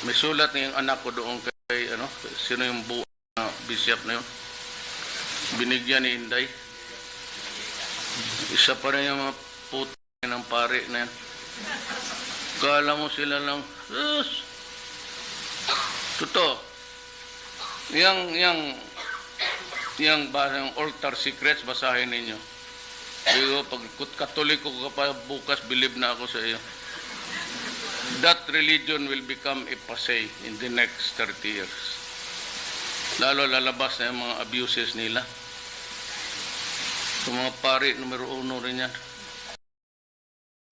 May sulat na yung anak ko doon kay, sino yung bishop na yun? Binigyan ni Inday. Isa pa rin yung mga puto ng pare na yan. Kala mo sila lang, totoo. Yang altar secrets, basahin ninyo. Digo, pag katoliko ka pa bukas, believe na ako sa iyo. That religion will become a passé in the next 30 years. Lalo lalabas na yung mga abuses nila. Sa mga pari, numero 1 rin yan.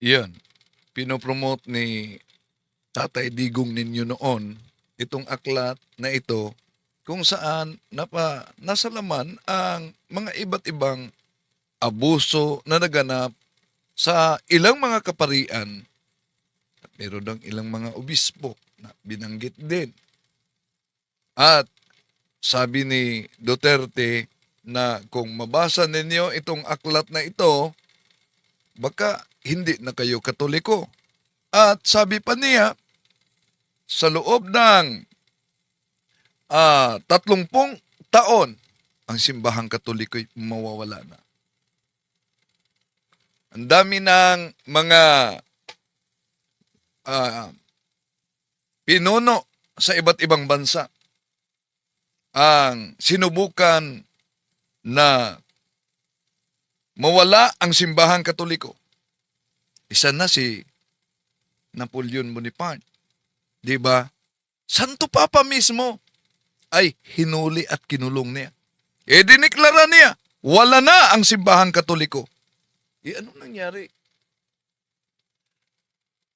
Yan. Pinopromote ni Tatay Digong ninyo noon itong aklat na ito kung saan nasa laman ang mga iba't ibang abuso na naganap sa ilang mga kaparian. Meron ng ilang mga obispo na binanggit din. At sabi ni Duterte na kung mabasa ninyo itong aklat na ito, baka hindi na kayo Katoliko. At sabi pa niya, sa loob ng 30 taon, ang simbahang Katoliko ay mawawala na. Ang dami ng mga pinuno sa iba't ibang bansa ang sinubukan na mawala ang simbahang Katoliko. Isa na si Napoleon Bonaparte. Di ba? Santo Papa mismo ay hinuli at kinulong niya. Diniklara niya, wala na ang simbahang Katoliko. Anong nangyari?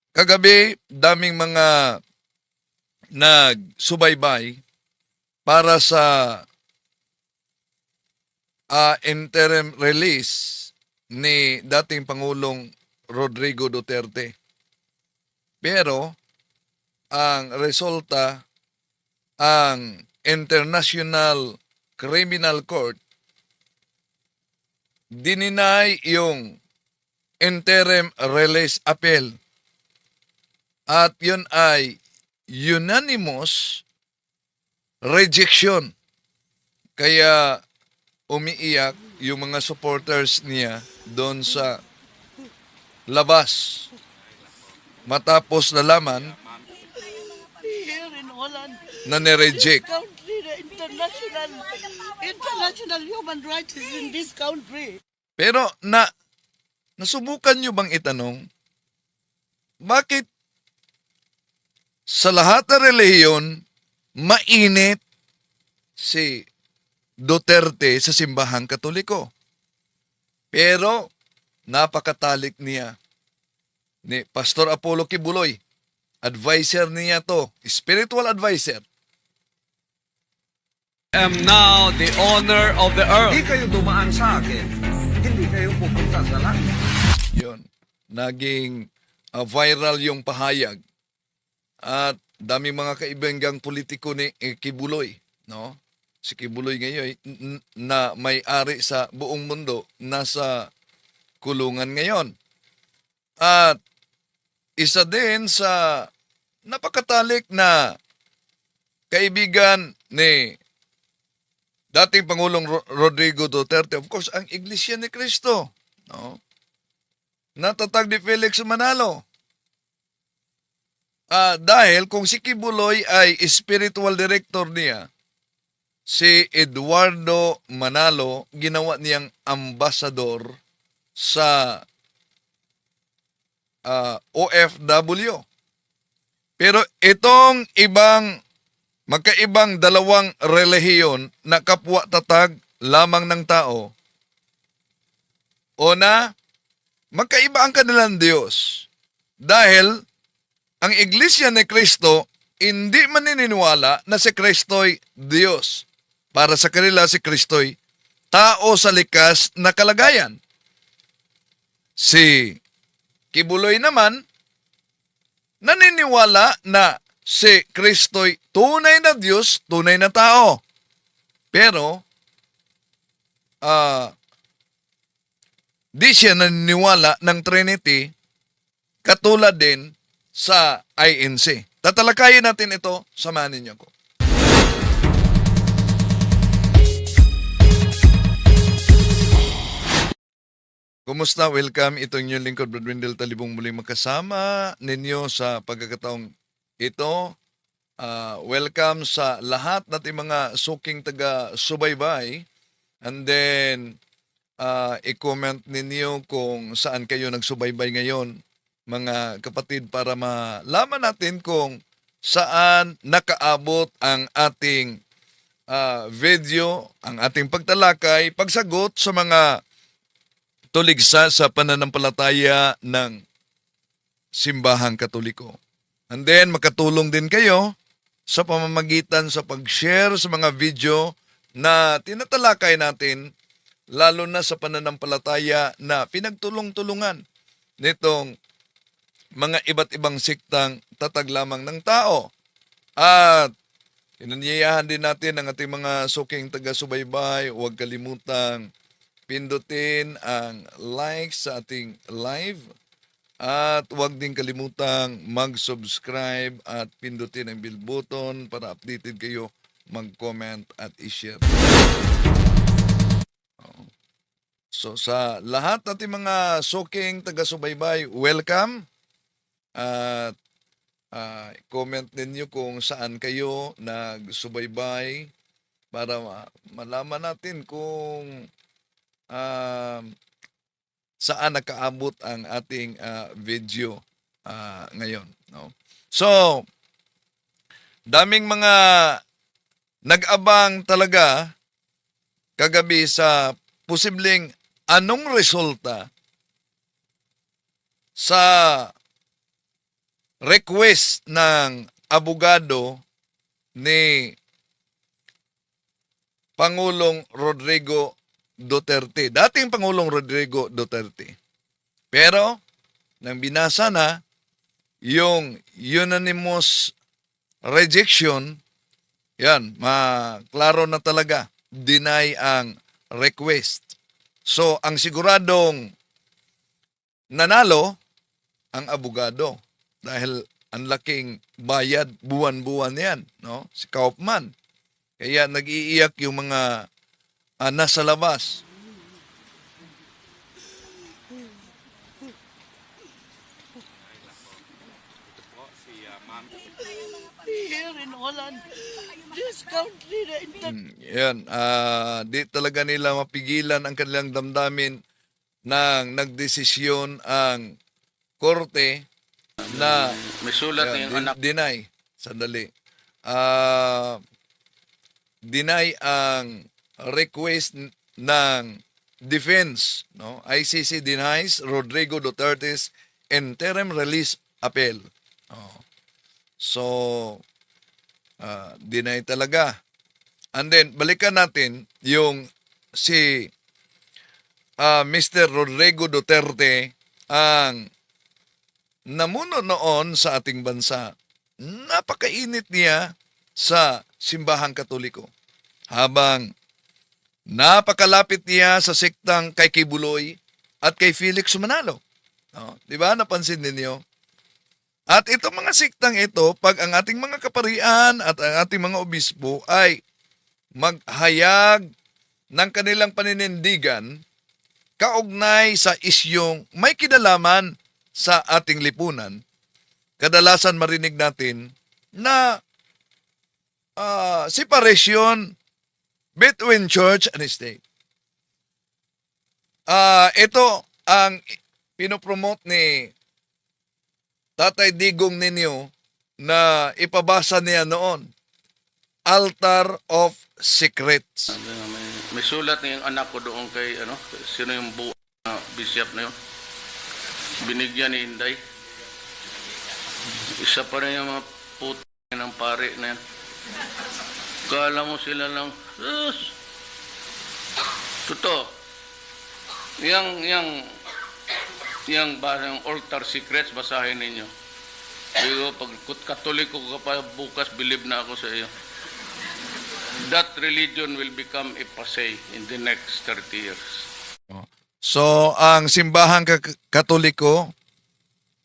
Kagabi, daming mga nagsubaybay para sa interim release ni dating Pangulong Rodrigo Duterte. Pero, ang resulta, ang International Criminal Court dininay yung interim release appeal. At yun ay unanimous rejection. Kaya umiiyak yung mga supporters niya doon sa labas. Matapos nalaman na nireject. International human rights is in this country. Pero nasubukan nyo bang itanong, bakit sa lahat ng relihiyon, mainit si Duterte sa simbahang Katoliko? Pero napakatalik niya ni Pastor Apollo Kibuloy. Advisor niya to, spiritual advisor. I am now the owner of the earth. Hindi kayo dumaan sa akin, hindi kayo pupunta sa langit. Yun, naging viral yung pahayag. At dami mga kaibigang politiko ni Kibuloy, no? Si Kibuloy ngayon na may-ari sa buong mundo, nasa kulungan ngayon. At isa din sa napakatalik na kaibigan ni dating Pangulong Rodrigo Duterte, of course, ang Iglesia ni Cristo, no? Natatag ni Felix Manalo. Dahil kung si Kibuloy ay spiritual director niya, si Eduardo Manalo ginawa niyang ambasador sa OFW. Pero itong magkaibang dalawang relihiyon na kapwa-tatag lamang ng tao, una, magkaiba ang kanilang Diyos. Dahil ang Iglesia ni Cristo hindi maniniwala na si Kristo'y Diyos. Para sa kanila si Kristo'y tao sa likas na kalagayan. Si Kibuloy naman naniniwala na si Kristo'y tunay na Diyos, tunay na tao. Pero di siya naniniwala ng Trinity katulad din sa INC. tatalakayin natin ito, samahan ninyo ko. Kumusta? Welcome. Ito yung lingkod, Brad Wendell Talibong, muling makasama ninyo sa pagkakataong ito. Welcome sa lahat nating mga suking taga-subaybay. And then, i-comment ninyo kung saan kayo nagsubaybay ngayon, mga kapatid, para malaman natin kung saan nakaabot ang ating video, ang ating pagtalakay, pagsagot sa mga tuligsa sa pananampalataya ng simbahang Katoliko. And then, makatulong din kayo sa pamamagitan sa pag-share sa mga video na tinatalakay natin, lalo na sa pananampalataya na pinagtulong-tulungan nitong mga iba't ibang siktang tatag lamang ng tao. At inanyayahan din natin ang ating mga suking taga-subaybay, huwag kalimutang pindutin ang like sa ating live at huwag din kalimutang mag-subscribe at pindutin ang bell button para updated kayo, mag-comment at i-share. So sa lahat nating mga suking taga-subaybay, welcome at comment ninyo kung saan kayo nagsubaybay para malaman natin kung saan nakaabot ang ating video ngayon. No? So, daming mga nag-abang talaga kagabi sa posibleng anong resulta sa request ng abogado ni Pangulong Rodrigo Duterte, dating Pangulong Rodrigo Duterte. Pero, nang binasa na yung unanimous rejection, yan, maklaro na talaga, deny ang request. So, ang siguradong nanalo, ang abogado. Dahil ang laking bayad, buwan-buwan yan, no? Si Kaufman. Kaya nag-iiyak yung mga nasa labas. Here in Holland, this country, Yan, di talaga nila mapigilan ang kanilang damdamin nang nagdesisyon ang korte na May sulat na yung anak. deny. Sandali. Deny ang request ng defense. No? ICC denies Rodrigo Duterte's interim release appeal. Oh. So, deny talaga. And then, balikan natin yung si Mr. Rodrigo Duterte, ang namuno noon sa ating bansa. Napakainit niya sa simbahang Katoliko. Habang napakalapit niya sa sektang kay Kibuloy at kay Felix Manalo. Oh, di ba? Napansin ninyo? At itong mga siktang ito, pag ang ating mga kaparian at ang ating mga obispo ay maghayag ng kanilang paninindigan kaugnay sa isyong may kinalaman sa ating lipunan, kadalasan marinig natin na separation between church and state. Ito ang pinopromote ni Tatay Digong ninyo na ipabasa niya noon. Altar of Secrets. May sulat na yung anak ko doon kay, sino yung bishop na yun? Binigyan ni Inday. Isa pa rin yung mga puto ng pare na yan. Kala mo sila lang, totoo. Yang altar secrets, basahin ninyo. Pero pag Katoliko ka pa bukas, believe na ako sa iyo. That religion will become a passé in the next 30 years. So, ang simbahang Katoliko,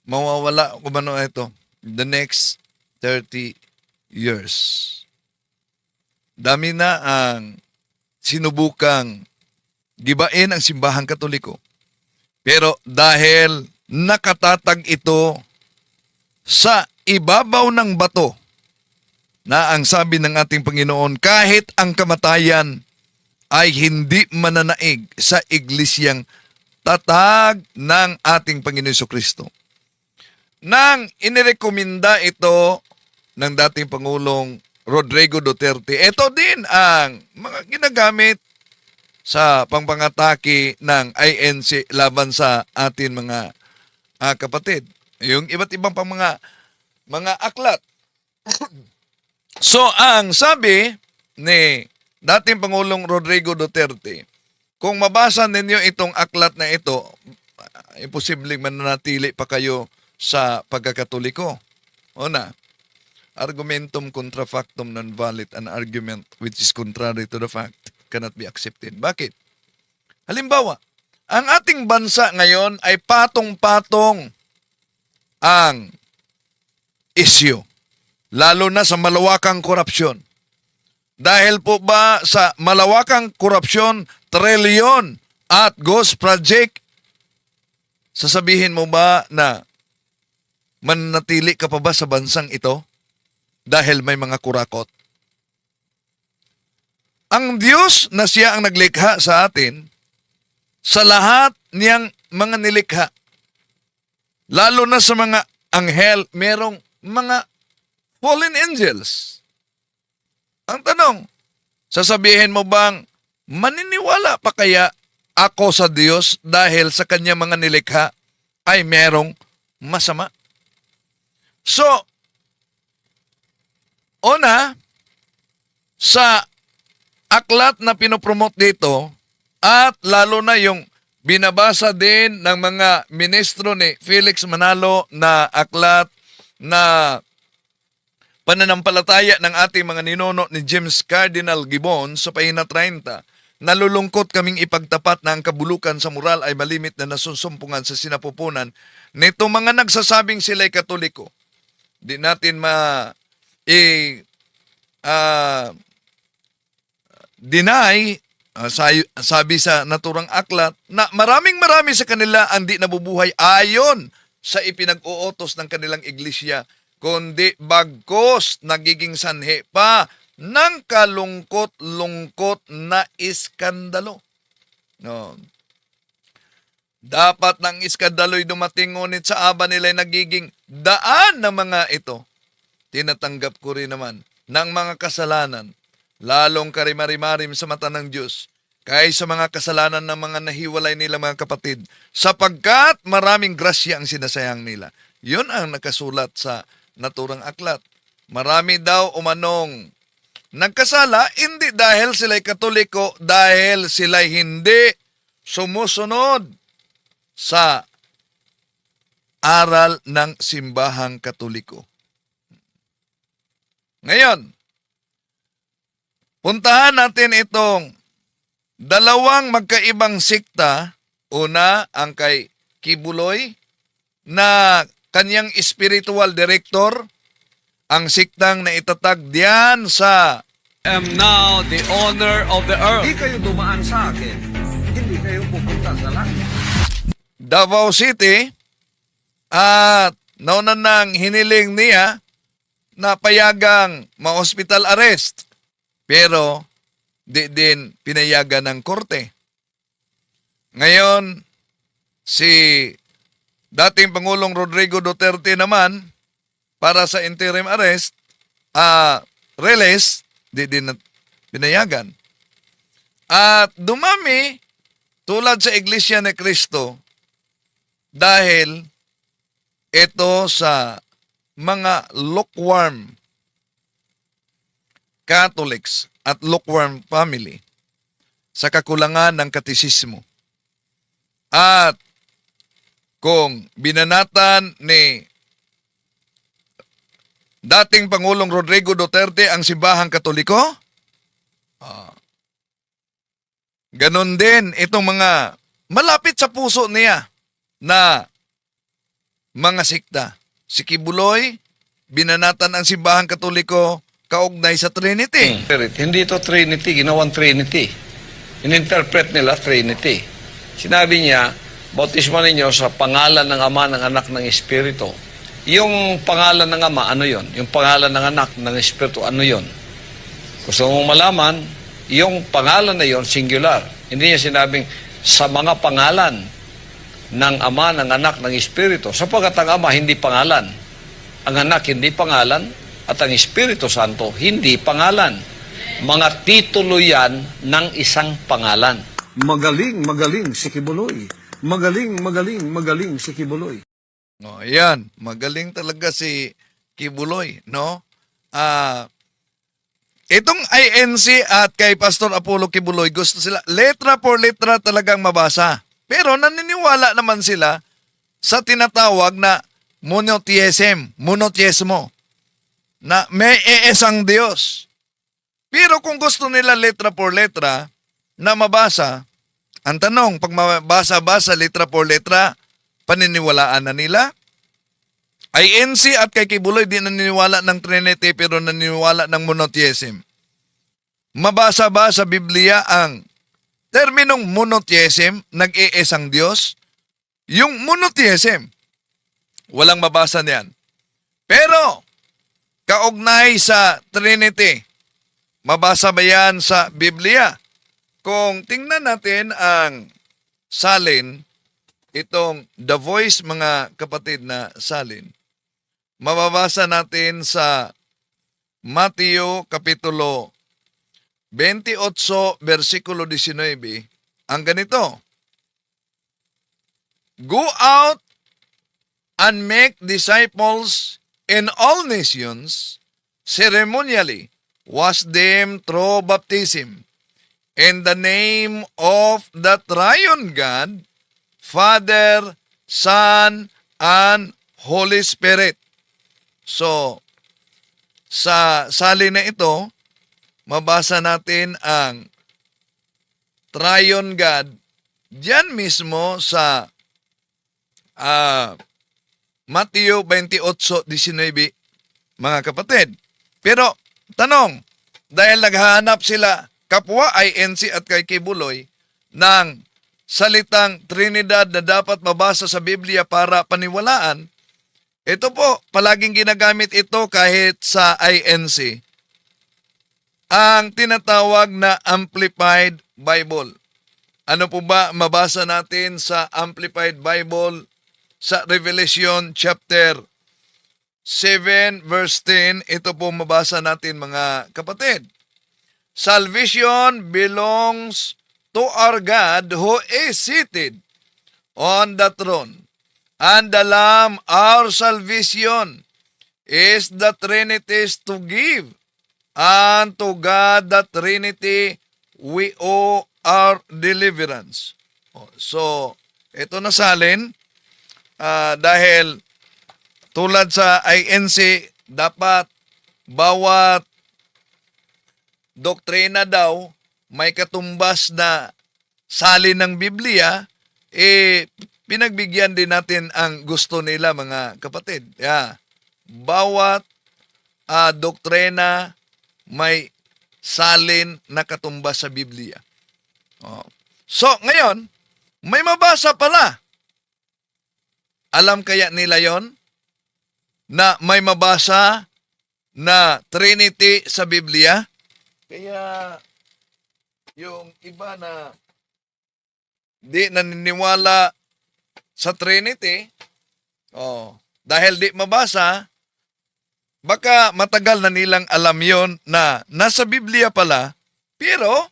mawawala kung ano ito, the next 30 years. Dami na ang sinubukang gibain ang simbahang Katoliko. Pero dahil nakatatag ito sa ibabaw ng bato, na ang sabi ng ating Panginoon, kahit ang kamatayan ay hindi mananaig sa iglesyang tatag ng ating Panginoon Jesucristo. Nang inirekomenda ito ng dating Pangulong Rodrigo Duterte, ito din ang mga ginagamit sa pangpangatake ng INC laban sa atin mga kapatid. Yung iba't ibang pang mga aklat. So, ang sabi ni dating Pangulong Rodrigo Duterte, kung mabasa ninyo itong aklat na ito, imposibleng mananatili pa kayo sa pagkakatoliko. Una, argumentum contra factum non valid, an argument which is contrary to the fact cannot be accepted. Bakit? Halimbawa, ang ating bansa ngayon ay patong-patong ang issue, lalo na sa malawakang korupsyon. Dahil po ba sa malawakang korupsyon, trilyon at ghost project, sasabihin mo ba na mananatili ka pa ba sa bansang ito dahil may mga kurakot? Ang Diyos na siya ang naglikha sa atin, sa lahat niyang mga nilikha, lalo na sa mga anghel, merong mga fallen angels. Ang tanong, sasabihin mo bang maniniwala pa kaya ako sa Diyos dahil sa kanya mga nilikha ay merong masama? So, una, sa aklat na pinopromote dito, at lalo na yung binabasa din ng mga ministro ni Felix Manalo na aklat na pananampalataya ng ating mga ninuno ni James Cardinal Gibbon sa pahina 30, nalulungkot kaming ipagtapat na ang kabulukan sa moral ay malimit na nasunsumpungan sa sinapupunan nito mga nagsasabing sila'y Katoliko. Di natin deny, sabi sa naturang aklat, na marami sa kanila ang di nabubuhay ayon sa ipinag-uutos ng kanilang iglesia, kundi bagkos nagiging sanhi pa ng kalungkot-lungkot na iskandalo. No. Dapat ng iskandalo'y dumating, ngunit sa aba nila'y nagiging daan ng mga ito. Tinatanggap ko rin naman ng mga kasalanan, lalong karimarimarim sa mata ng Diyos, kaysa mga kasalanan ng mga nahiwalay nila mga kapatid, sapagkat maraming grasya ang sinasayang nila. Yun ang nakasulat sa naturang aklat. Marami daw umanong nagkasala, hindi dahil sila'y Katoliko, dahil sila'y hindi sumusunod sa aral ng simbahang Katoliko. Ngayon, puntahan natin itong dalawang magkaibang sikta. Una, ang kay Kibuloy na kanyang spiritual director, ang siktang na itatag diyan sa am now the owner of the earth. Hindi kayo dumaan sa akin, hindi kayo pupunta sa langit. Davao City, at nauna nang hiniling niya na payagang ma-hospital arrest, pero di din pinayagan ng korte. Ngayon, si dating Pangulong Rodrigo Duterte naman, para sa interim arrest, release, di din pinayagan. At dumami, tulad sa Iglesia ni Cristo, dahil ito sa mga lukewarm Catholics at lukewarm family sa kakulangan ng katisismo. At kung binanatan ni dating Pangulong Rodrigo Duterte ang simbahang Katoliko, ganon din itong mga malapit sa puso niya na mga sikta. Si Kibuloy, binanatan ang simbahang Katoliko kaugnay sa Trinity. Spirit. Hindi ito Trinity, ginawang Trinity. In-interpret nila Trinity. Sinabi niya, bautismo ninyo sa pangalan ng Ama, ng Anak, ng Espiritu. Yung pangalan ng Ama, ano yon? Yung pangalan ng Anak, ng Espiritu, ano yon? Gusto mong malaman, yung pangalan na yon, singular. Hindi niya sinabing, sa mga pangalan ng Ama, ng Anak, ng Espiritu. Sapagkat ang Ama, hindi pangalan. Ang Anak, hindi pangalan. At ang Espiritu Santo, hindi pangalan. Mga titulo yan ng isang pangalan. Magaling si Kibuloy. Magaling si Kibuloy. No, ayan, magaling talaga si Kibuloy, no? Itong INC at kay Pastor Apollo Kibuloy, gusto sila letra por letra talagang mabasa. Pero naniniwala naman sila sa tinatawag na monotheismo, na may iisang Diyos. Pero kung gusto nila letra por letra na mabasa, ang tanong, pag mabasa-basa letra por letra, paniniwalaan na nila? INC at kay Kibuloy di naniniwala ng Trinity pero naniniwala ng monotheism. Mabasa ba sa Biblia ang terminong monotheism, nag-iisang Diyos? Yung monotheism, walang mabasa niyan. Pero, kaugnay sa Trinity, mabasa ba yan sa Biblia? Kung tingnan natin ang salin, itong The Voice, mga kapatid na salin, mababasa natin sa Mateo Kapitulo 28, versikulo 19, ang ganito, Go out and make disciples in all nations, ceremonially wash them through baptism, in the name of the Triune God, Father, Son, and Holy Spirit. So, sa salin na ito, mabasa natin ang Triune God diyan mismo sa Mateo 28:19, mga kapatid. Pero, tanong, dahil naghahanap sila kapwa INC at kay Kibuloy ng salitang Trinidad na dapat mabasa sa Biblia para paniwalaan, ito po, palaging ginagamit ito kahit sa INC, ang tinatawag na Amplified Bible. Ano po ba mabasa natin sa Amplified Bible sa Revelation chapter 7 verse 10? Ito po mabasa natin, mga kapatid. Salvation belongs to our God who is seated on the throne, and the Lamb, our salvation, is the Trinity's to give, and to God the Trinity we owe our deliverance. So, ito na salin, dahil tulad sa INC, dapat bawat doktrina daw may katumbas na salin ng Biblia, pinagbigyan din natin ang gusto nila, mga kapatid. Bawat doktrina may salin na katumbas sa Biblia. So, ngayon, may mabasa pala. Alam kaya nila yon na may mabasa na Trinity sa Biblia? Kaya yung iba na di naniniwala sa Trinity, dahil di mabasa, baka matagal na nilang alam yon na nasa Biblia pala, pero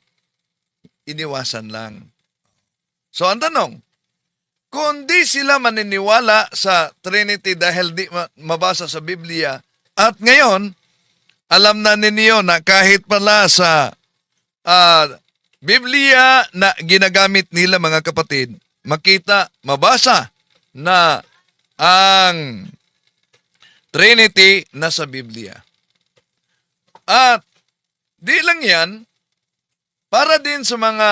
iniwasan lang. So ang tanong, kung di sila maniniwala sa Trinity dahil di mabasa sa Biblia, at ngayon, alam na ninyo na kahit pala sa Biblia na ginagamit nila, mga kapatid, makita, mabasa na ang Trinity nasa Biblia. At di lang yan, para din sa mga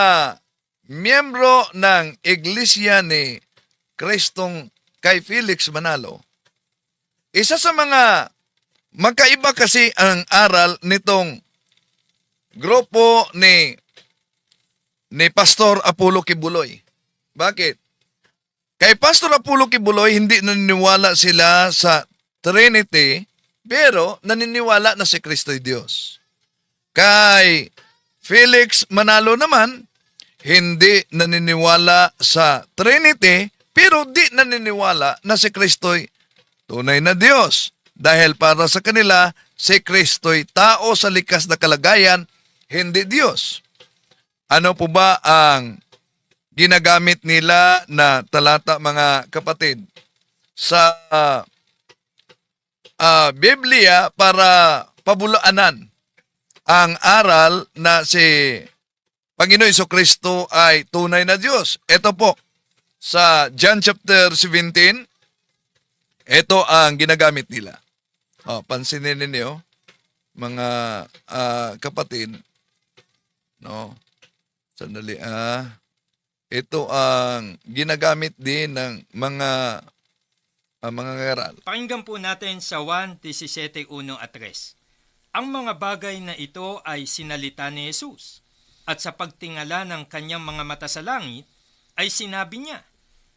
miyembro ng Iglesia ni Kristong kay Felix Manalo, isa sa mga magkaiba kasi ang aral nitong grupo ni Pastor Apollo Kibuloy. Bakit? Kay Pastor Apollo Kibuloy, hindi naniniwala sila sa Trinity, pero naniniwala na si Kristo'y Diyos. Kay Felix Manalo naman, hindi naniniwala sa Trinity, pero di naniniwala na si Kristo'y tunay na Diyos. Dahil para sa kanila, si Kristo'y tao sa likas na kalagayan, hindi Diyos. Ano po ba ang ginagamit nila na talata, mga kapatid, sa Biblia para pabulaanan ang aral na si Panginoon Jesucristo ay tunay na Diyos? Ito po, sa John chapter 17, ito ang ginagamit nila. Pansinin ninyo, mga kapatid, no? Sandali, ito ang ginagamit din ng mga ngaral. Pakinggan po natin sa 1:17:1 at 3. Ang mga bagay na ito ay sinalita ni Jesus, at sa pagtingala ng kanyang mga mata sa langit, ay sinabi niya,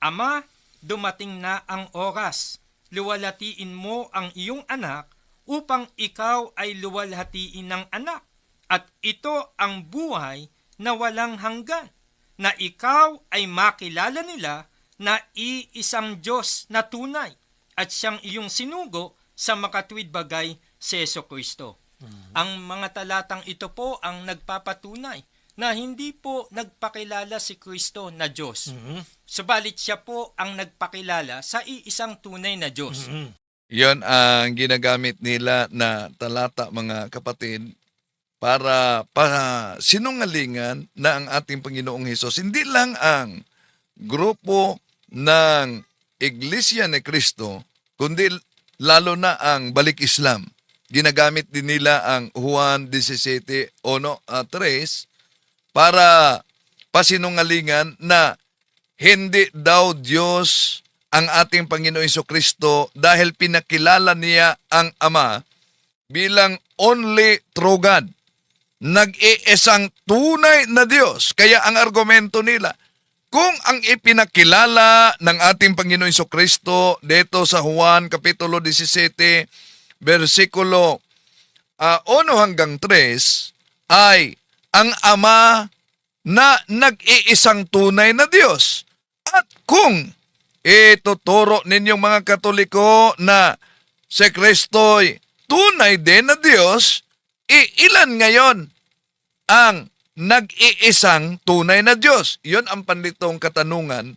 Ama, dumating na ang oras. Luwalhatiin mo ang iyong anak upang ikaw ay luwalhatiin ng anak. At ito ang buhay na walang hanggan, na ikaw ay makilala nila na iisang Diyos na tunay at siyang iyong sinugo sa makatuwid bagay si Jesucristo. Ang mga talatang ito po ang nagpapatunay na hindi po nagpakilala si Kristo na Diyos. Subalit siya po ang nagpakilala sa iisang tunay na Diyos. Yon ang ginagamit nila na talata, mga kapatid, para sinungalingan na ang ating Panginoong Hesus. Hindi lang ang grupo ng Iglesia ni Cristo, kundi lalo na ang Balik Islam. Ginagamit din nila ang Juan 17:1 at 3 para pasinungalingan na hindi daw Diyos ang ating Panginoong Jesucristo dahil pinakilala niya ang Ama bilang only true God. Nag-iisang tunay na Diyos. Kaya ang argumento nila, kung ang ipinakilala ng ating Panginoong Jesucristo dito sa Juan Kapitulo 17, versikulo 1 hanggang 3, ay ang Ama na nag-iisang tunay na Diyos. At kung ituturo ninyong mga Katoliko na si Kristo'y tunay din na Diyos, ilan ngayon ang nag-iisang tunay na Diyos? Iyon ang panlitong katanungan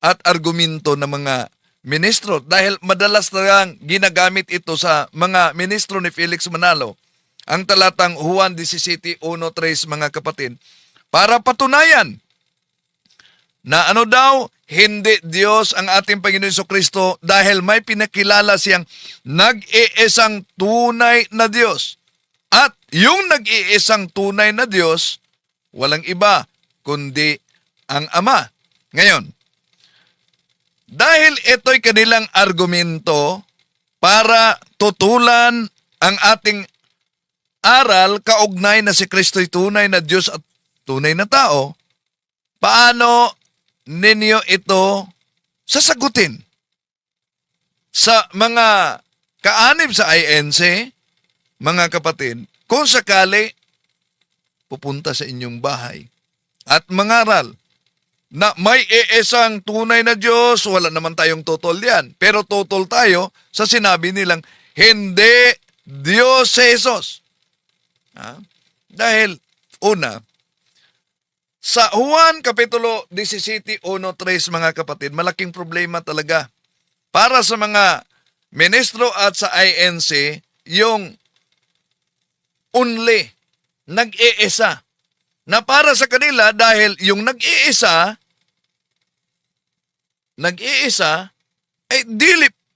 at argumento ng mga ministro. Dahil madalas lang ginagamit ito sa mga ministro ni Felix Manalo, ang talatang Juan 17:1-3, mga kapatid, para patunayan na ano daw, hindi Diyos ang ating Panginoon Jesucristo dahil may pinakilala siyang nag-iisang tunay na Diyos. At yung nag-iisang tunay na Diyos, walang iba kundi ang Ama. Ngayon, dahil ito'y kanilang argumento para tutulan ang ating aral kaugnay na si Kristo'y tunay na Diyos at tunay na tao, paano ninyo ito sasagutin? Sa mga kaanib sa INC, mga kapatid, kung sakali pupunta sa inyong bahay at mangaral na may iisang tunay na Diyos, wala naman tayong tutol yan. Pero tutol tayo sa sinabi nilang, hindi Diyos si Jesus. Dahil, una, sa Juan Kapitulo 17:1-3, mga kapatid, malaking problema talaga para sa mga ministro at sa INC, yung only, nag-iisa. Na para sa kanila, dahil yung nag-iisa, ay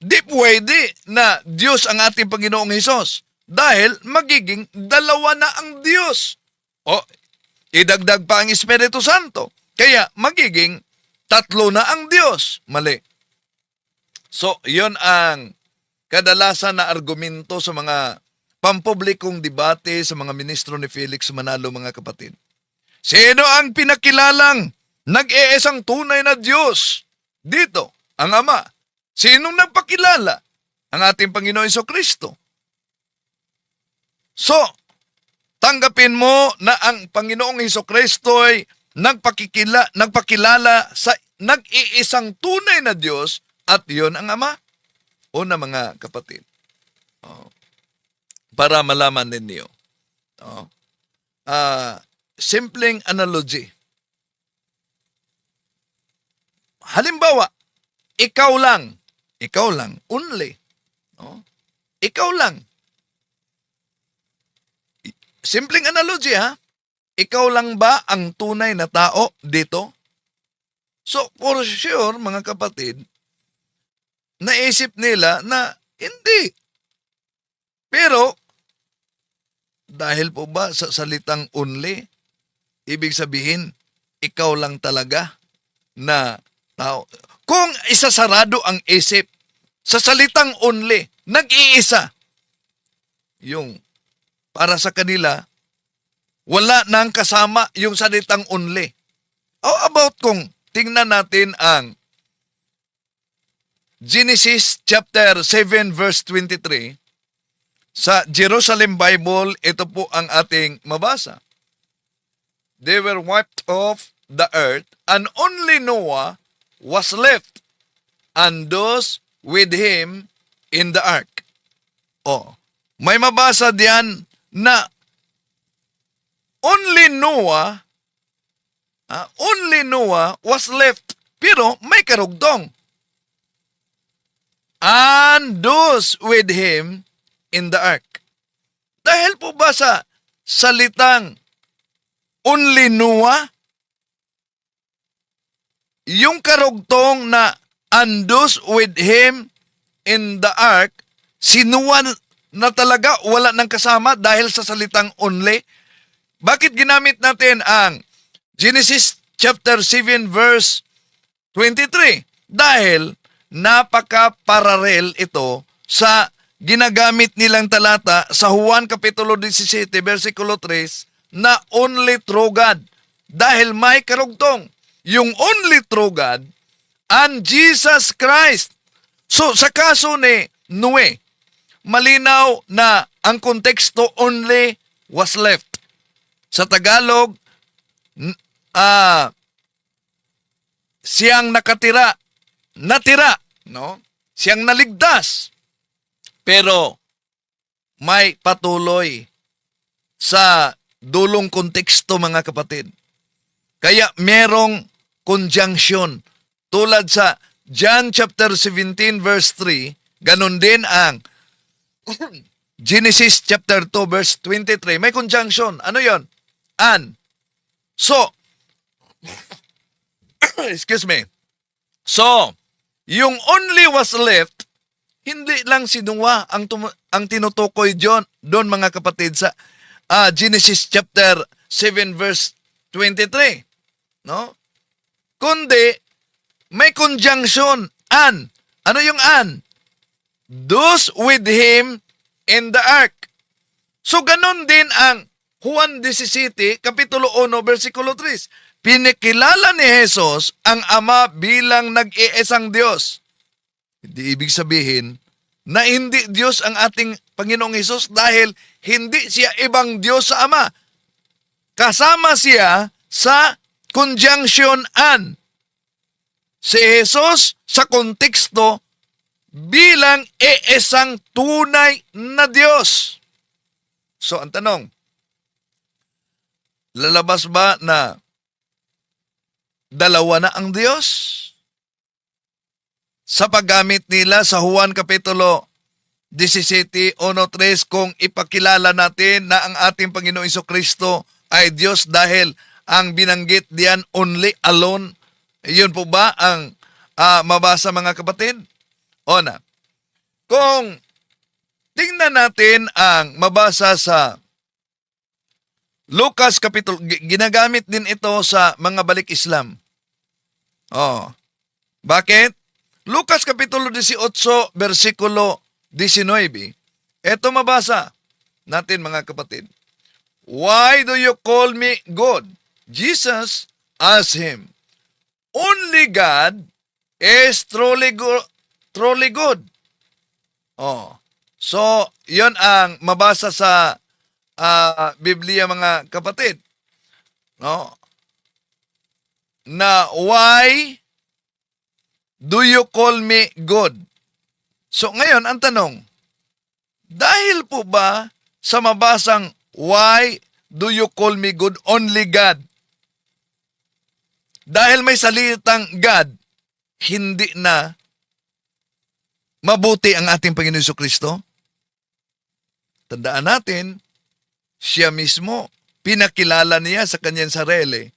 di pwede na Diyos ang ating Panginoong Hesus. Dahil magiging dalawa na ang Diyos. O, idagdag pa ang Espiritu Santo. Kaya magiging tatlo na ang Diyos. Mali. So, yun ang kadalasan na argumento sa mga pampublikong debate sa mga ministro ni Felix Manalo, mga kapatid. Sino ang pinakilalang nag-iisang tunay na Diyos? Dito, ang Ama. Sinong nagpakilala? Ang ating Panginoon Jesucristo. So, tanggapin mo na ang Panginoong Jesucristo ay nagpakilala sa nag-iisang tunay na Diyos at yon ang Ama. Una, mga kapatid. Para malaman ninyo. Simpleng analogy. Halimbawa, ikaw lang, only. Ikaw lang. Simpleng analogy, ha? Ikaw lang ba ang tunay na tao dito? So, for sure, mga kapatid, naisip nila na hindi. Pero, dahil po ba sa salitang only, ibig sabihin, ikaw lang talaga na tao. Kung isasarado ang isip sa salitang only, nag-iisa, yung para sa kanila, wala nang kasama yung salitang only. How about kung tingnan natin ang Genesis chapter 7 verse 23, sa Jerusalem Bible, ito po ang ating mabasa. They were wiped off the earth, and only Noah was left, and those with him in the ark. May mabasa diyan na only Noah was left, pero may karugtong. And those with him in the ark. Dahil po ba sa salitang only Noah, yung karugtong na and those with him in the ark, si Noah na talaga wala nang kasama dahil sa salitang only. Bakit ginamit natin ang Genesis chapter 7 verse 23? Dahil napaka-parallel ito sa ginagamit nilang talata sa Juan Kapitulo 17, versikulo 3, na only true God. Dahil may karugtong, yung only true God and Jesus Christ. So, sa kaso ni Noe, malinaw na ang konteksto only was left. Sa Tagalog, siyang natira, no? Siyang naligtas. Pero may patuloy sa dulong konteksto, mga kapatid. Kaya merong conjunction. Tulad sa John chapter 17 verse 3, ganun din ang Genesis chapter 2 verse 23. May conjunction. Ano yon? And. So, excuse me. So, yung only was left, hindi lang si Noah ang tinutukoy doon, mga kapatid, sa Genesis chapter 7 verse 23. No? Kundi, may conjunction, and. Ano yung and? Those with him in the ark. So, ganun din ang Juan 17, Kapitulo 1, versikulo 3. Pinikilala ni Jesus ang Ama bilang nag-iisang Diyos. Hindi ibig sabihin na hindi Diyos ang ating Panginoong Hesus dahil hindi siya ibang Diyos sa Ama. Kasama siya sa conjunction and. Si Jesus sa konteksto bilang iisang tunay na Diyos. So, ang tanong, lalabas ba na dalawa na ang Diyos? Sa paggamit nila sa Juan Kapitulo 17, 1-3, kung ipakilala natin na ang ating Panginoong Jesucristo ay Diyos dahil ang binanggit diyan only, alone, yun po ba ang mabasa, mga kapatid? O na, kung tingnan natin ang mabasa sa Lucas Kapitulo, ginagamit din ito sa mga balik Islam. Bakit? Lucas Kapitulo 18, versikulo 19. Ito mabasa natin mga kapatid. Why do you call me good? Jesus asked him. Only God is truly good. Oh. So, 'yon ang mabasa sa Biblia mga kapatid. No? Na why do you call me good? So ngayon ang tanong, dahil po ba sa mabasang why do you call me good only God? Dahil may salitang God, hindi na mabuti ang ating Panginoon Jesucristo? Tandaan natin, siya mismo, pinakilala niya sa kanyang sarili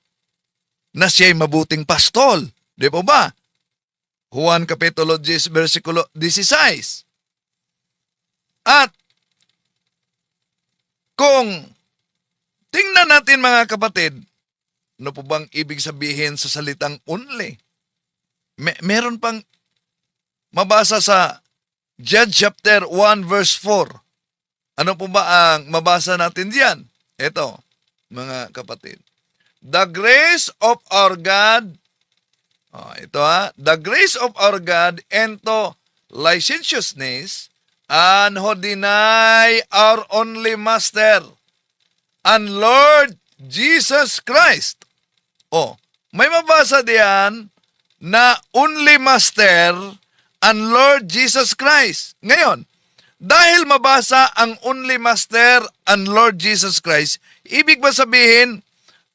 na siya'y mabuting pastol. Di po ba? Juan Kapitulo 10, versikulo 16. At kung tingnan natin mga kapatid, ano po bang ibig sabihin sa salitang only? Meron pang mabasa sa Judge chapter 1 verse 4. Ano po ba ang mabasa natin diyan? Ito, mga kapatid. The grace of our God, the grace of our God into licentiousness and who deny our only Master and Lord Jesus Christ. May mabasa diyan na only Master and Lord Jesus Christ. Ngayon, dahil mabasa ang only Master and Lord Jesus Christ, ibig ba sabihin,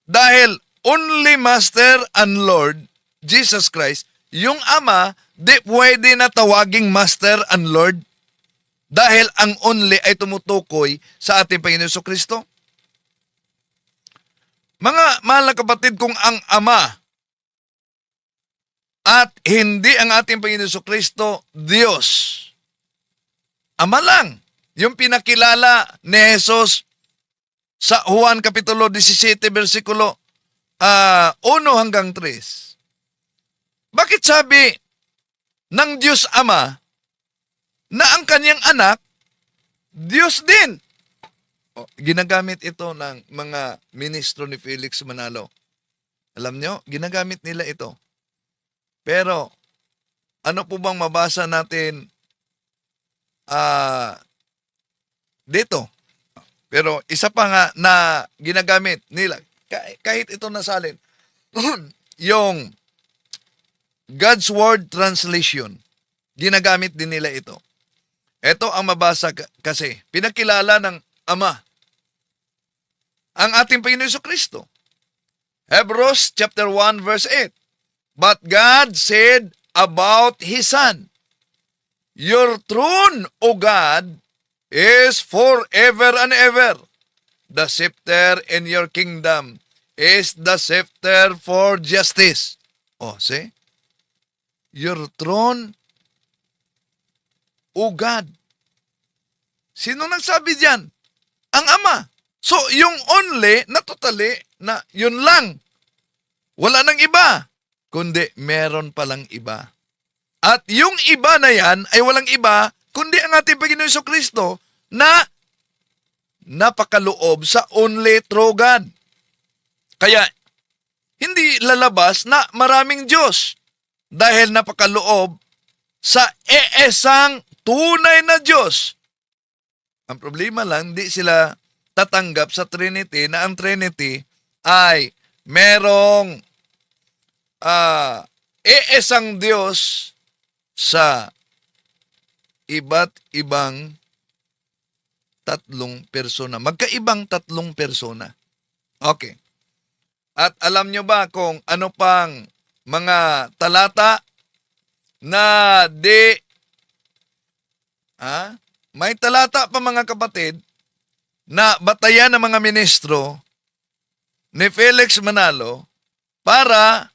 dahil only Master and Lord Jesus Christ, yung Ama, di pwede na tawaging Master and Lord? Dahil ang only ay tumutukoy sa ating Panginoon Jesucristo? Mga mahal na kapatid, kung ang Ama at hindi ang ating Panginoon Jesucristo, Diyos, Ama lang, yung pinakilala ni Jesus sa Juan Kapitulo 17, versikulo 1 hanggang 3. Bakit sabi ng Diyos Ama na ang kanyang anak, Diyos din? Ginagamit ito ng mga ministro ni Felix Manalo. Alam nyo, ginagamit nila ito. Pero, ano po bang mabasa natin dito? Pero isa pa nga na ginagamit nila, kahit ito nasalin, yung God's Word Translation, ginagamit din nila ito. Ito ang mabasa kasi, pinakilala ng Ama ang ating Panginoon Jesucristo. Hebrews chapter 1 verse 8. But God said about His Son, your throne, O God, is forever and ever. The scepter in your kingdom is the scepter for justice. See? Your throne, O God. Sino nagsabi diyan? Ang Ama. So, yung only, na totally, na yun lang. Wala nang iba. Kundi meron palang iba. At yung iba na yan ay walang iba, kundi ang ating Panginoon Jesucristo na napakaloob sa only true God. Kaya, hindi lalabas na maraming Diyos dahil napakaloob sa iisang tunay na Diyos. Ang problema lang, di sila tatanggap sa Trinity na ang Trinity ay merong iisang Diyos sa iba't ibang tatlong persona. Magkaibang tatlong persona. Okay. At alam nyo ba kung ano pang mga talata na may talata pa mga kapatid na batayan ng mga ministro ni Felix Manalo para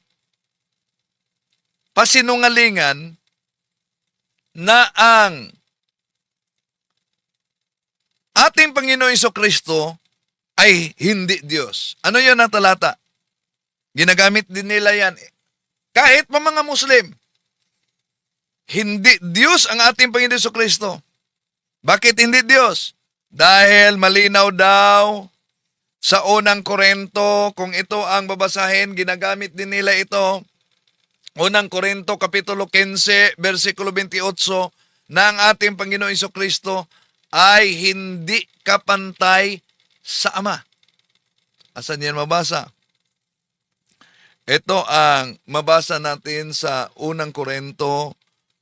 pasinungalingan na ang ating Panginoon Jesucristo ay hindi Diyos. Ano yan ang talata? Ginagamit din nila yan. Kahit pa mga Muslim, hindi Diyos ang ating Panginoon Jesucristo. Bakit hindi Diyos? Dahil malinaw daw sa unang Korinto, kung ito ang babasahin, ginagamit din nila ito. Unang Korinto, Kapitulo 15, versikulo 28, na ang ating Panginoon Jesucristo ay hindi kapantay sa Ama. Asan yan mabasa? Ito ang mabasa natin sa unang Korinto,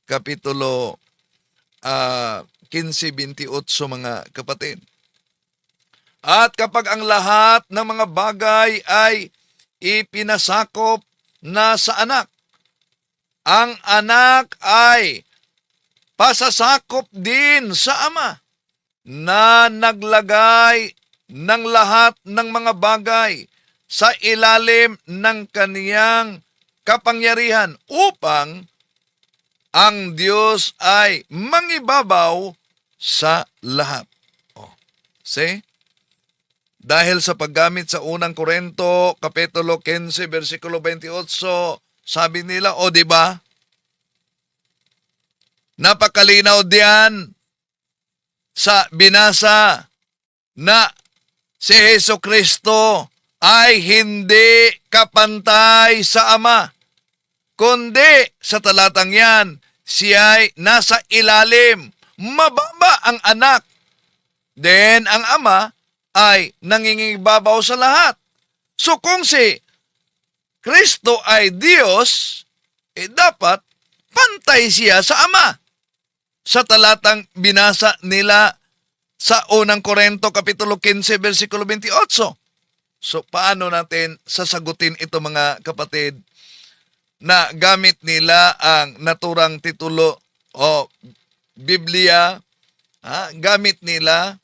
Kapitulo 15-28, mga kapatid. At kapag ang lahat ng mga bagay ay ipinasakop na sa anak, ang anak ay pasasakop din sa Ama na naglagay ng lahat ng mga bagay sa ilalim ng kaniyang kapangyarihan upang ang Diyos ay mangibabaw sa lahat. See? Dahil sa paggamit sa unang Korinto, Kapitulo 15, versikulo 28, sabi nila, di ba? Napakalinaw diyan sa binasa na si Jesucristo ay hindi kapantay sa Ama, kundi sa talatang yan, siya ay nasa ilalim, mababa ang anak. Then ang Ama ay nangingibabaw sa lahat. So kung si Kristo ay Diyos, dapat pantay siya sa Ama. Sa talatang binasa nila sa unang Korinto, Kapitulo 15, versikulo 28. So paano natin sasagutin ito, mga kapatid, na gamit nila ang naturang titulo o Biblia, gamit nila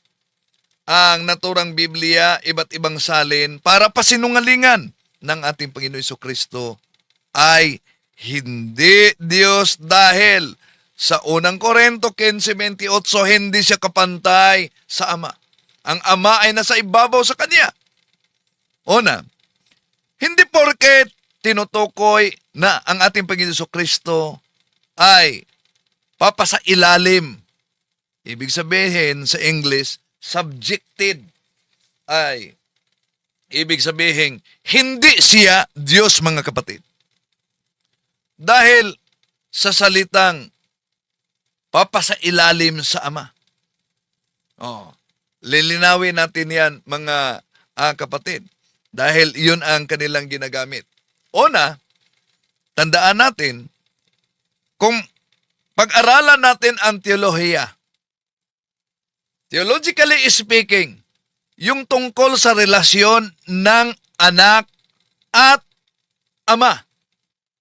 ang naturang Biblia, iba't ibang salin, para pasinungalingan ng ating Panginoon Jesucristo ay hindi Diyos, dahil sa unang Korinto 15:28, hindi siya kapantay sa Ama. Ang Ama ay nasa ibabaw sa Kanya. Una, hindi porket tinutukoy na ang ating Panginoon Jesucristo ay papasailalim. Ibig sabihin sa English, subjected, ay ibig sabihin hindi siya Diyos, mga kapatid. Dahil sa salitang papasailalim sa Ama. Lilinawin natin yan, mga kapatid, dahil yun ang kanilang ginagamit. Una, tandaan natin, kung pag-aralan natin ang teolohiya, theologically speaking, yung tungkol sa relasyon ng anak at Ama.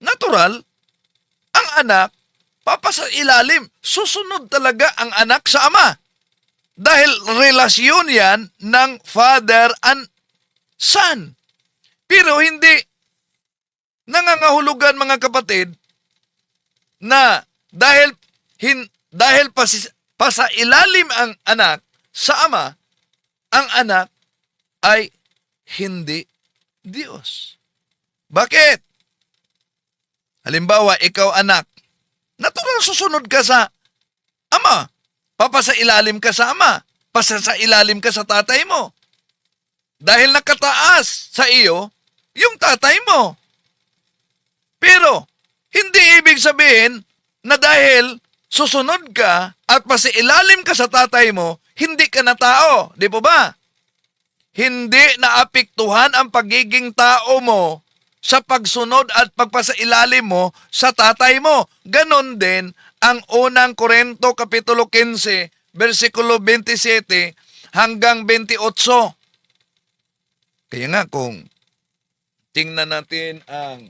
Natural, ang anak, papasailalim, susunod talaga ang anak sa Ama. Dahil relasyon yan ng father and son. Pero hindi nangangahulugan, mga kapatid, na dahil pasailalim ang anak sa Ama, ang anak ay hindi Diyos. Bakit? Halimbawa, ikaw anak, natural susunod ka sa Ama. Papasailalim ka sa Ama. Pasasailalim ka sa tatay mo. Dahil nakataas sa iyo yung tatay mo. Pero, hindi ibig sabihin na dahil susunod ka at pasailalim ka sa tatay mo, hindi ka na tao. Di po ba? Hindi naapektuhan ang pagiging tao mo sa pagsunod at pagpasailalim mo sa tatay mo. Ganon din ang unang Korinto, Kapitulo 15, versikulo 27 hanggang 28. Kaya nga, kung tingnan natin ang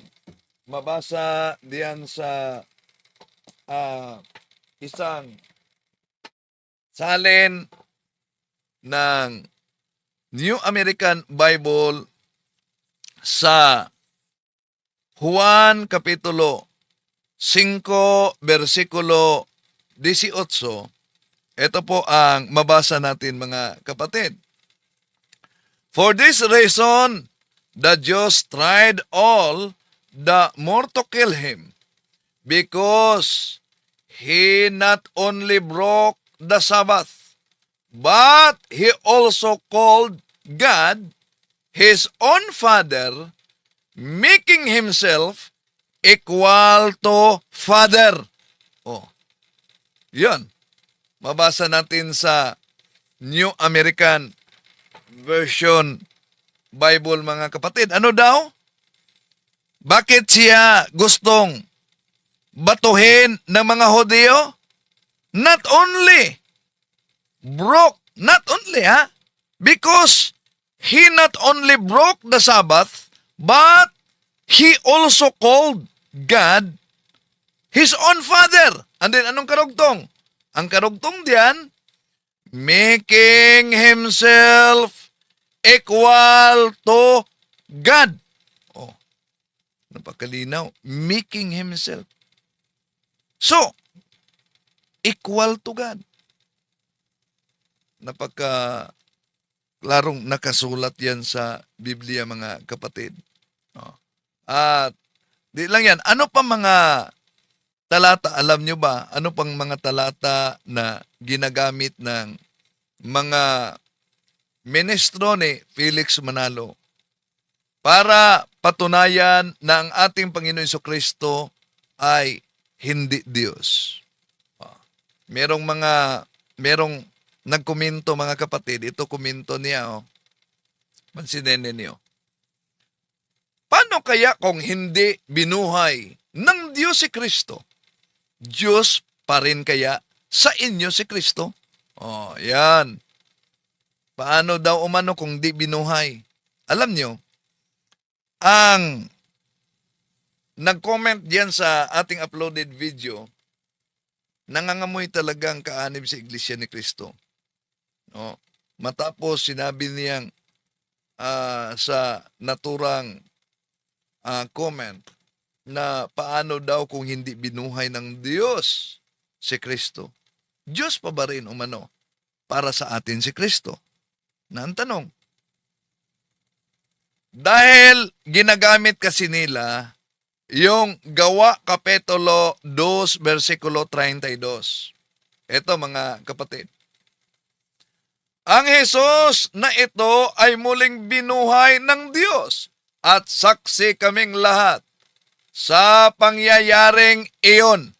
mabasa diyan sa isang salin ng New American Bible sa Juan Kapitulo 5, versikulo 18, ito po ang mabasa natin, mga kapatid. For this reason, the Jews tried all the more to kill him, because he not only broke the Sabbath, but he also called God his own Father, making himself equal to Father. Oh, yun. Mabasa natin sa New American Version Bible, mga kapatid. Ano daw? Bakit siya gustong batuhin ng mga Hudyo? Not only because he not only broke the Sabbath, but he also called God his own Father. And then, anong karugtong? Ang karugtong diyan, making himself equal to God. Oh, napakalinaw. Making himself. So, equal to God. Napaka-larong nakasulat yan sa Biblia, mga kapatid. Oh. At di lang yan. Ano pa mga talata, alam nyo ba? Ano pang mga talata na ginagamit ng mga ministro ni Felix Manalo para patunayan na ang ating Panginoon Jesucristo ay hindi Diyos? Merong nagkomento, mga kapatid. Ito komento niya, oh. Pansinin ninyo. Paano kaya kung hindi binuhay ng Diyos si Kristo? Diyos pa rin kaya sa inyo si Kristo? Oh, yan. Paano daw umano kung di binuhay? Alam nyo, ang nag-comment diyan sa ating uploaded video, nangangamoy talagang kaanib sa Iglesia ni Kristo. No? Matapos sinabi niyang sa naturang comment na paano daw kung hindi binuhay ng Diyos si Kristo. Diyos pa ba rin umano para sa atin si Kristo? Na ang tanong. Dahil ginagamit kasi nila yung Gawa Kapitulo 2, versikulo 32. Ito, mga kapatid. Ang Jesus na ito ay muling binuhay ng Diyos at saksi kaming lahat sa pangyayaring iyon.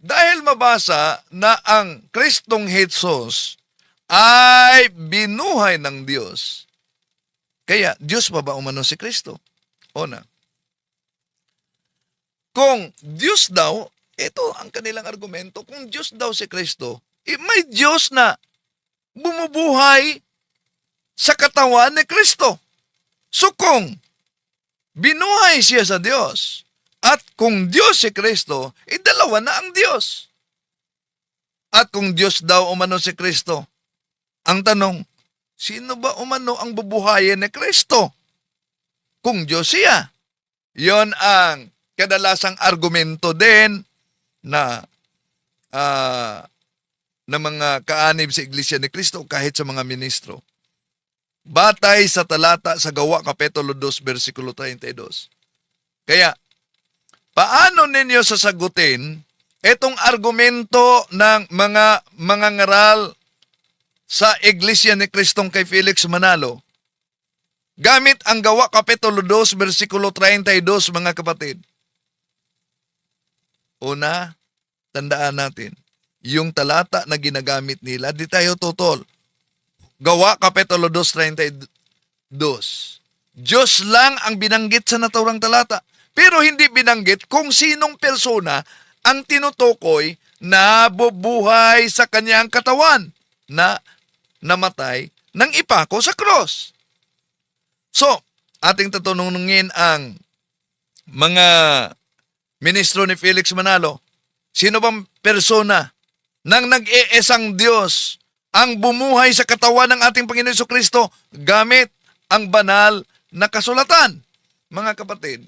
Dahil mabasa na ang Kristong Jesus ay binuhay ng Diyos, kaya Diyos pa ba umano si Kristo? O na? Kung Diyos daw, ito ang kanilang argumento, kung Diyos daw si Kristo, may Diyos na bumubuhay sa katawan ni Kristo. So kung binuhay siya sa Diyos, at kung Diyos si Kristo, dalawa na ang Diyos. At kung Diyos daw umano si Kristo, ang tanong, sino ba umano ang bubuhayin ni Kristo? Kung Diyos siya. Yon ang kadalasang argumento din na mga kaanib sa Iglesia ni Kristo kahit sa mga ministro. Batay sa talata sa Gawa Kapitulo 2, versikulo 32. Kaya, paano ninyo sasagutin itong argumento ng mga ngaral sa Iglesia ni Kristong kay Felix Manalo gamit ang Gawa Kapitulo 2, versikulo 32, mga kapatid? Una, tandaan natin, yung talata na ginagamit nila, di tayo tutol. Gawa Kapitulo 2, 32. Diyos lang ang binanggit sa naturang talata. Pero hindi binanggit kung sinong persona ang tinutukoy na bubuhay sa kanyang katawan na namatay ng ipako sa cross. So, ating tatanungin ang mga ministro ni Felix Manalo. Sino bang persona ng nag-iisang Diyos ang bumuhay sa katawan ng ating Panginoon Jesucristo gamit ang banal na kasulatan? Mga kapatid,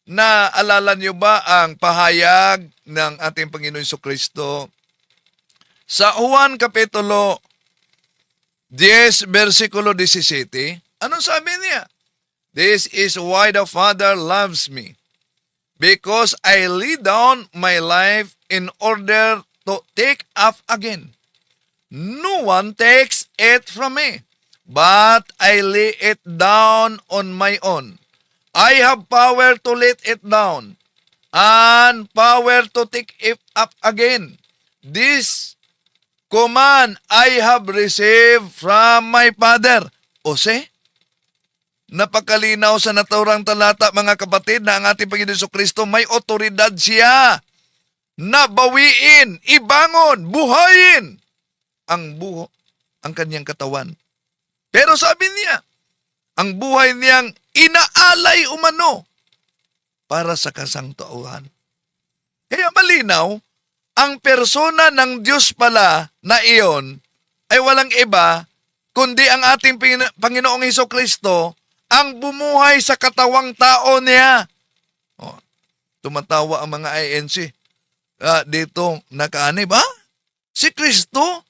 naalala niyo ba ang pahayag ng ating Panginoon Jesucristo sa Juan Kapitulo 10, versikulo 17? Anong sabi niya? This is why the Father loves me, because I lay down my life in order to take up again. No one takes it from me, but I lay it down on my own. I have power to let it down and power to take it up again. This command I have received from my Father. O napakalinaw sa naturang talata, mga kapatid, na ang ating Panginoon Jesucristo may otoridad siya na bawiin, ibangon, buhayin ang kanyang katawan. Pero sabi niya, ang buhay niyang inaalay umano para sa kasangtauhan. Kaya malinaw, ang persona ng Diyos pala na iyon ay walang iba kundi ang ating Panginoong Hesukristo ang bumuhay sa katawang tao niya. Oh, tumatawa ang mga INC. Dito nakaanib, si Kristo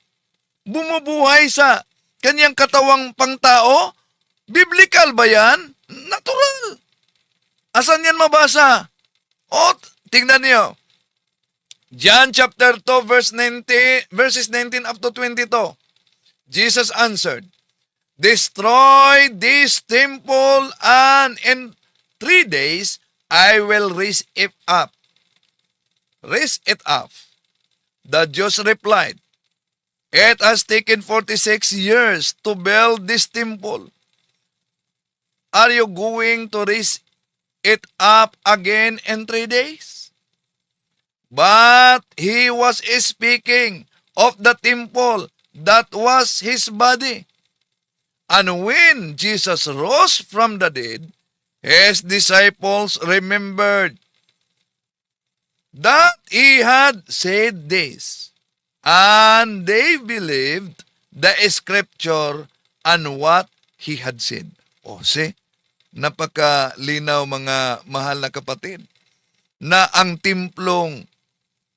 bumubuhay sa kanyang katawang pangtao? Biblical ba yan? Natural. Asan yan mabasa? Tingnan niyo. John chapter 2 verses 19 up to 22. Jesus answered, "Destroy this temple, and in 3 days I will raise it up." Raise it up. The Jews replied, "It has taken 46 years to build this temple. Are you going to raise it up again in 3 days? But he was speaking of the temple that was his body. And when Jesus rose from the dead, his disciples remembered that he had said this, and they believed the scripture and what he had said. Napakalinaw, mga mahal na kapatid, na ang templong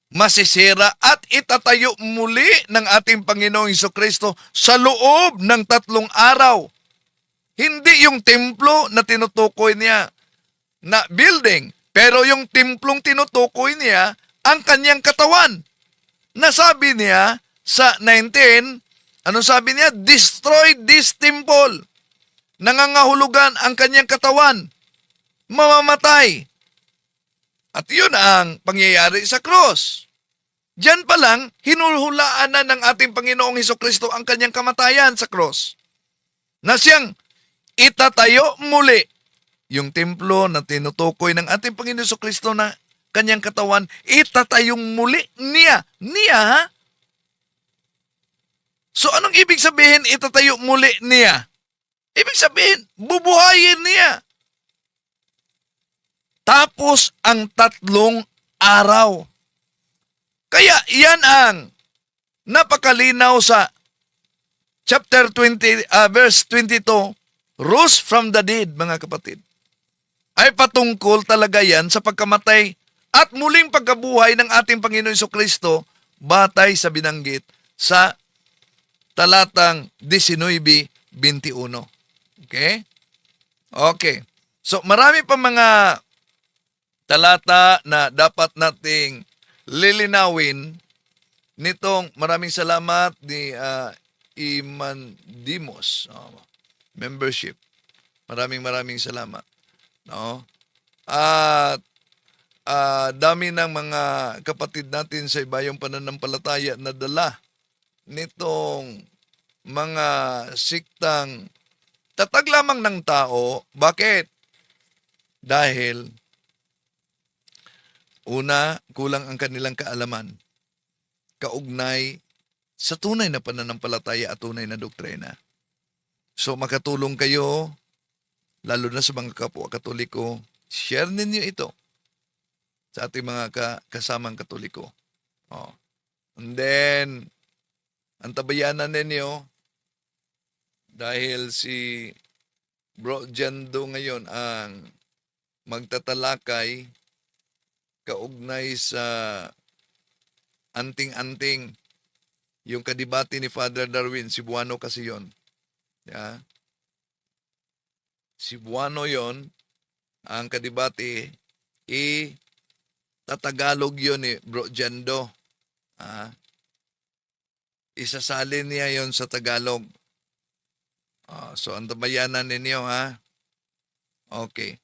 masisira at itatayo muli ng ating Panginoong Hesukristo sa loob ng 3 araw. Hindi yung templo na tinutukoy niya na building, pero yung templong tinutukoy niya ang kanyang katawan. Nasabi niya sa 19, ano sabi niya? Destroy this temple. Nangangahulugan ang kanyang katawan. Mamamatay. At yun ang pangyayari sa cross. Diyan pa lang, hinuhulaan na ng ating Panginoong Hesukristo ang kanyang kamatayan sa cross. Na siyang itatayo muli. Yung templo na tinutukoy ng ating Panginoong Hesukristo na kanyang katawan, itatayong muli niya. Niya, So anong ibig sabihin itatayo muli niya? Ibig sabihin, bubuhayin niya. Tapos ang 3 araw. Kaya yan ang napakalinaw sa chapter 20, verse 22, rose from the dead, mga kapatid. Ay patungkol talaga yan sa pagkamatay at muling pagkabuhay ng ating Panginoon Jesucristo batay sa binanggit sa talatang 19:21. Okay? Okay. So marami pa mga talata na dapat nating lilinawin nitong maraming salamat ni Iman Dimos membership. Maraming salamat. No? At dami ng mga kapatid natin sa ibayong pananampalataya na dala nitong mga siktang tatag lamang ng tao. Bakit? Dahil una, kulang ang kanilang kaalaman, kaugnay sa tunay na pananampalataya at tunay na doktrina. So makatulong kayo, lalo na sa mga kapwa Katoliko, share ninyo ito sa ating mga kasamang Katoliko. And then, antabayanan ninyo, dahil si Bro Jendo ngayon ang magtatalakay kaugnay sa anting-anting, yung kadibati ni Father Darwin, Cebuano kasi yon. Yeah. Cebuano yon, ang kadibati, tatagalog yon ni Bro Jendo. isasalin niya yon sa Tagalog. So, antabayanan ninyo, ha? Okay.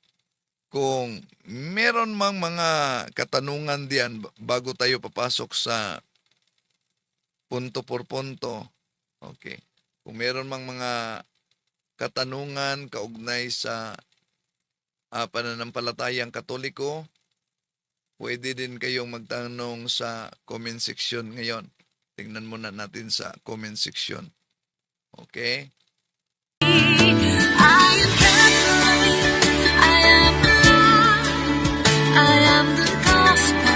Kung meron mang mga katanungan diyan bago tayo papasok sa punto por punto, okay. Kung meron mang mga katanungan kaugnay sa pananampalatayang Katoliko, pwede din kayong magtanong sa comment section ngayon. Tingnan muna natin sa comment section. Okay? I am Catholic, I am the Lord, I am the gospel.